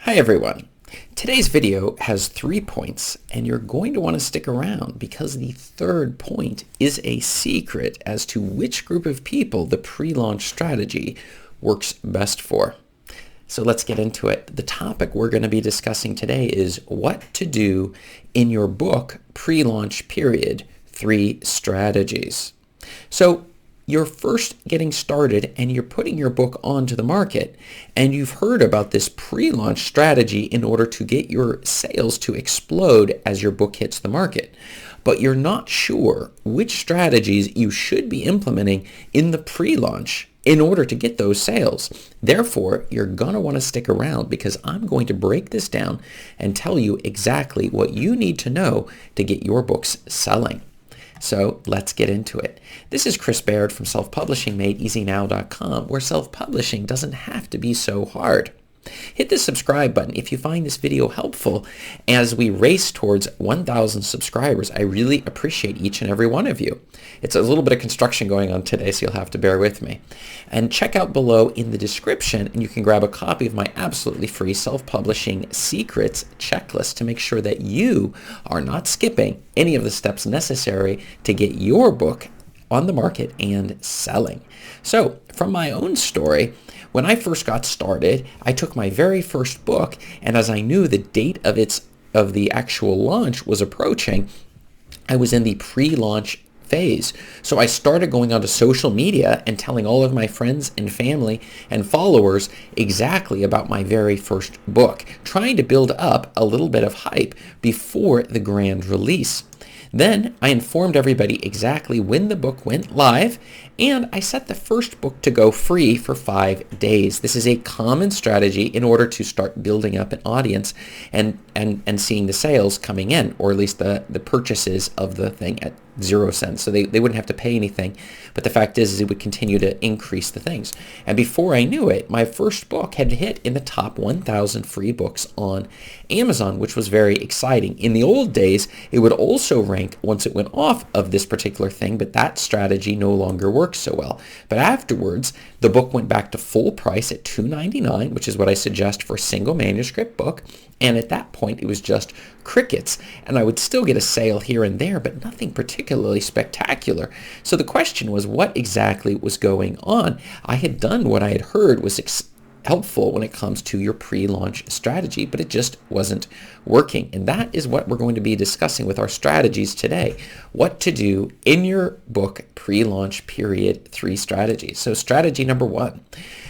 Hi everyone. Today's video has 3 points and you're going to want to stick around because the third point is a secret as to which group of people the pre-launch strategy works best for. So let's get into it. The topic we're going to be discussing today is what to do in your book pre-launch period, 3 strategies. So you're first getting started and you're putting your book onto the market and you've heard about this pre-launch strategy in order to get your sales to explode as your book hits the market. But you're not sure which strategies you should be implementing in the pre-launch in order to get those sales. Therefore, you're going to want to stick around because I'm going to break this down and tell you exactly what you need to know to get your books selling. So let's get into it. This is Chris Baird from selfpublishingmadeeasynow.com, where self-publishing doesn't have to be so hard. Hit the subscribe button if you find this video helpful as we race towards 1,000 subscribers. I really appreciate each and every one of you. It's a little bit of construction going on today, so you'll have to bear with me. And check out below in the description, and you can grab a copy of my absolutely free self-publishing secrets checklist to make sure that you are not skipping any of the steps necessary to get your book on the market and selling. So from my own story, when I first got started, I took my very first book, and as I knew the date of the actual launch was approaching, I was in the pre-launch phase. So I started going onto social media and telling all of my friends and family and followers exactly about my very first book, trying to build up a little bit of hype before the grand release. Then I informed everybody exactly when the book went live, and I set the first book to go free for 5 days. This is a common strategy in order to start building up an audience and seeing the sales coming in, or at least the purchases of the thing at 0 cents. So they wouldn't have to pay anything. But the fact is it would continue to increase the things. And before I knew it, my first book had hit in the top 1,000 free books on Amazon, which was very exciting. In the old days, it would also rank once it went off of this particular thing, but that strategy no longer works so well. But afterwards, the book went back to full price at $2.99, which is what I suggest for a single manuscript book. And at that point, it was just crickets. And I would still get a sale here and there, but nothing particularly spectacular. So the question was, what exactly was going on? I had done what I had heard was helpful when it comes to your pre-launch strategy, but it just wasn't working. And that is what we're going to be discussing with our strategies today. What to do in your book pre-launch period 3 strategies. So strategy number 1.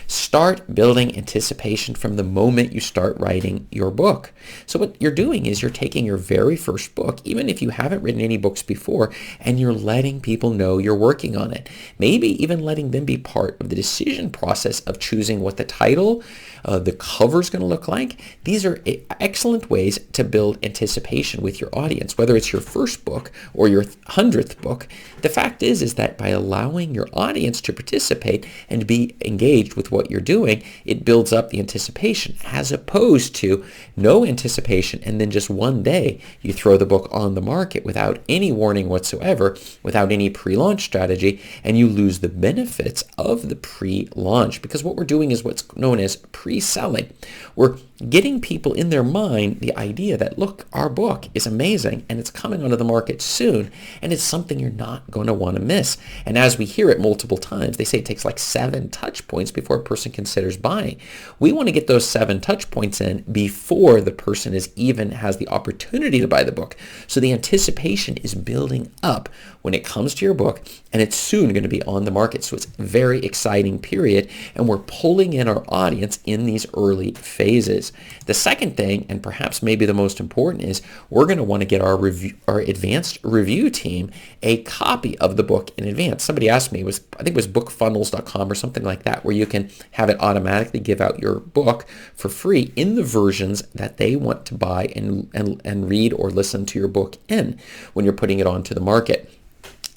Start building anticipation from the moment you start writing your book. So what you're doing is you're taking your very first book, even if you haven't written any books before, and you're letting people know you're working on it. Maybe even letting them be part of the decision process of choosing what the title, the cover is going to look like. These are excellent ways to build anticipation with your audience, whether it's your first book or your 100th book. The fact is that by allowing your audience to participate and be engaged with what you're doing, it builds up the anticipation, as opposed to no anticipation and then just one day you throw the book on the market without any warning whatsoever, without any pre-launch strategy, and you lose the benefits of the pre-launch, because what we're doing is what's known as pre-selling. We're getting people in their mind the idea that, look, our book is amazing and it's coming onto the market soon, and it's something you're not going to want to miss. And as we hear it multiple times, they say it takes like 7 touch points before a person considers buying. We want to get those 7 touch points in before the person even has the opportunity to buy the book. So the anticipation is building up when it comes to your book, and it's soon going to be on the market. So it's a very exciting period, and we're pulling in our audience in these early phases. The second thing, and perhaps maybe the most important, is we're going to want to get our advanced review team a copy of the book in advance. Somebody asked me, I think it was bookfunnels.com or something like that, where you can have it automatically give out your book for free in the versions that they want to buy and read or listen to your book in when you're putting it onto the market,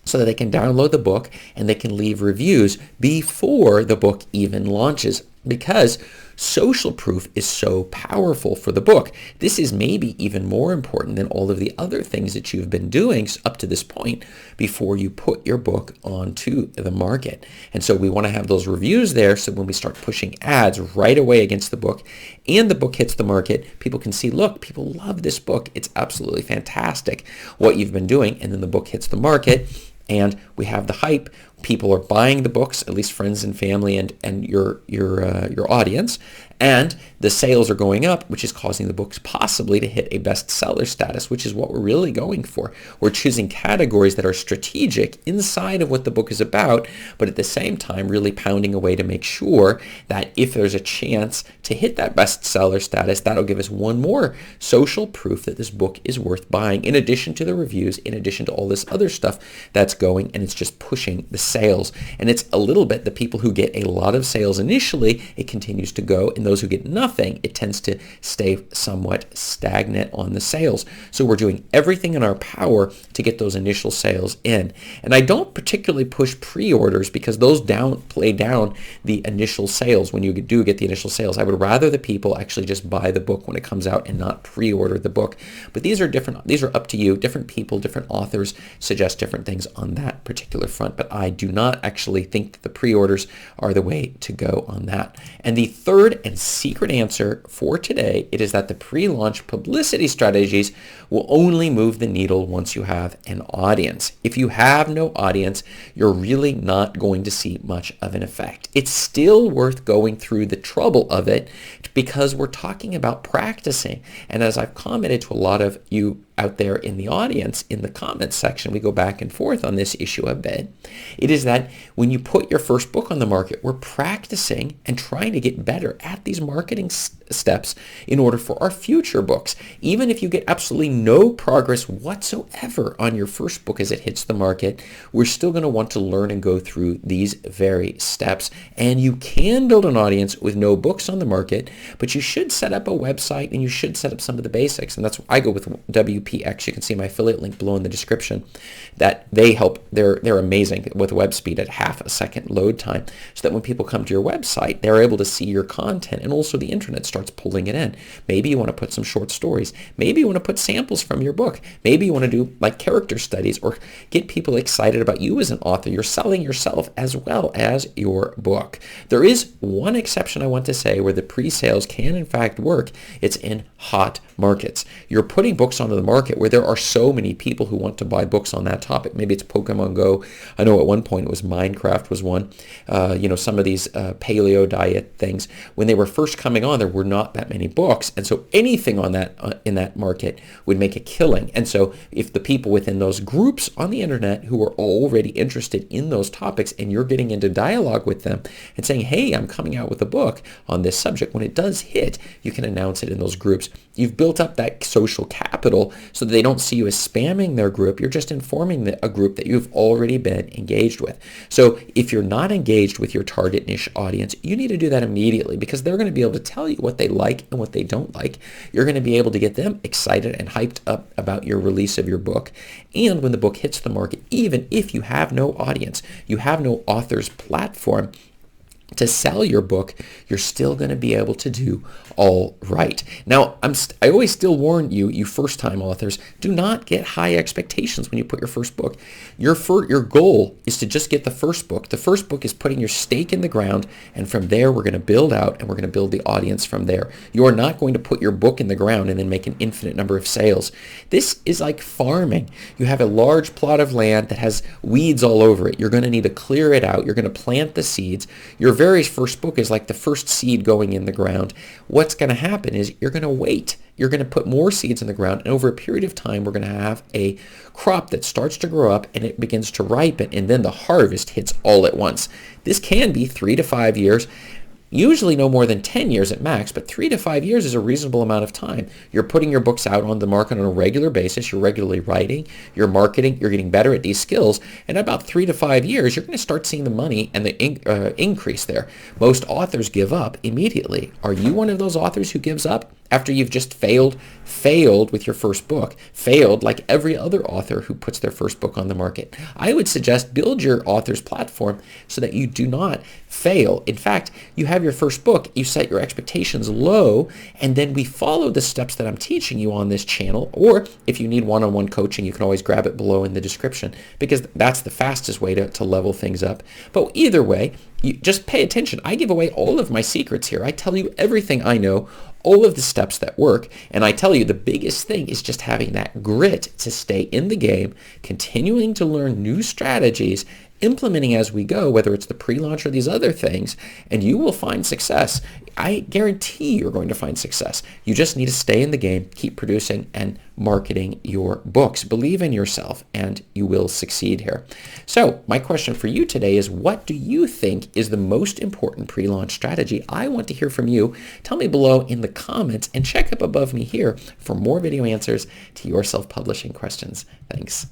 so that they can download the book and they can leave reviews before the book even launches. Because social proof is so powerful for the book. This is maybe even more important than all of the other things that you've been doing up to this point before you put your book onto the market. And so we want to have those reviews there so when we start pushing ads right away against the book and the book hits the market, people can see, look, people love this book. It's absolutely fantastic what you've been doing. And then the book hits the market and we have the hype. People are buying the books, at least friends and family and your audience, and the sales are going up, which is causing the books possibly to hit a bestseller status, which is what we're really going for. We're choosing categories that are strategic inside of what the book is about, but at the same time really pounding away to make sure that if there's a chance to hit that bestseller status, that'll give us one more social proof that this book is worth buying, in addition to the reviews, in addition to all this other stuff that's going, and it's just pushing the sales. And it's a little bit the people who get a lot of sales initially, it continues to go, and those who get nothing, it tends to stay somewhat stagnant on the sales. So we're doing everything in our power to get those initial sales in. And I don't particularly push pre-orders because those play down the initial sales. When you do get the initial sales, I would rather the people actually just buy the book when it comes out and not pre-order the book. But these are different. These are up to you. Different people, different authors suggest different things on that particular front. But I do not actually think that the pre-orders are the way to go on that. And the third and secret answer for today, it is that the pre-launch publicity strategies will only move the needle once you have an audience. If you have no audience, you're really not going to see much of an effect. It's still worth going through the trouble of it because we're talking about practicing. And as I've commented to a lot of you out there in the audience, in the comments section, we go back and forth on this issue a bit. It is that when you put your first book on the market, we're practicing and trying to get better at these marketing steps in order for our future books. Even if you get absolutely no progress whatsoever on your first book as it hits the market, we're still going to want to learn and go through these very steps. And you can build an audience with no books on the market, but you should set up a website and you should set up some of the basics. And that's why I go with WPX. You can see my affiliate link below in the description. That they help. They're amazing with web speed at half a second load time, so that when people come to your website, they're able to see your content, and also the internet starts pulling it in. Maybe you want to put some short stories. Maybe you want to put samples from your book. Maybe you want to do like character studies or get people excited about you as an author. You're selling yourself as well as your book. There is one exception I want to say where the pre-sales can in fact work. It's in hot markets. You're putting books onto the market where there are so many people who want to buy books on that topic. Maybe it's Pokemon Go. I know at one point it was Minecraft was one. Some of these paleo diet things. When they were first coming on, there were not that many books, and so anything on that in that market would make a killing. And so if the people within those groups on the internet who are already interested in those topics, and you're getting into dialogue with them and saying, hey, I'm coming out with a book on this subject, when it does hit, you can announce it in those groups. You've built up that social capital so that they don't see you as spamming their group. You're just informing a group that you've already been engaged with. So if you're not engaged with your target niche audience, you need to do that immediately, because they're going to be able to tell you what they like and what they don't like. You're going to be able to get them excited and hyped up about your release of your book. And when the book hits the market, even if you have no audience, you have no author's platform to sell your book, you're still going to be able to do all right. Now, I always still warn you first-time authors, do not get high expectations when you put your first book. Your goal is to just get the first book. The first book is putting your stake in the ground, and from there we're going to build out, and we're going to build the audience from there. You are not going to put your book in the ground and then make an infinite number of sales. This is like farming. You have a large plot of land that has weeds all over it. You're going to need to clear it out. You're going to plant the seeds. Your very first book is like the first seed going in the ground. What's going to happen is you're going to wait. You're going to put more seeds in the ground, and over a period of time, we're going to have a crop that starts to grow up, and it begins to ripen, and then the harvest hits all at once. This can be 3 to 5 years. Usually no more than 10 years at max, but 3 to 5 years is a reasonable amount of time. You're putting your books out on the market on a regular basis. You're regularly writing, you're marketing, you're getting better at these skills. And about 3 to 5 years, you're going to start seeing the money and the increase there. Most authors give up immediately. Are you one of those authors who gives up after you've just failed with your first book, failed like every other author who puts their first book on the market. I would suggest build your author's platform so that you do not fail. In fact, you have your first book, you set your expectations low, and then we follow the steps that I'm teaching you on this channel. Or if you need one-on-one coaching, you can always grab it below in the description, because that's the fastest way to level things up. But either way, you just pay attention. I give away all of my secrets here. I tell you everything I know, all of the steps that work, and I tell you the biggest thing is just having that grit to stay in the game, continuing to learn new strategies, implementing as we go, whether it's the pre-launch or these other things, and you will find success. I guarantee you're going to find success. You just need to stay in the game, keep producing and marketing your books. Believe in yourself and you will succeed here. So my question for you today is, what do you think is the most important pre-launch strategy? I want to hear from you. Tell me below in the comments and check up above me here for more video answers to your self-publishing questions. Thanks.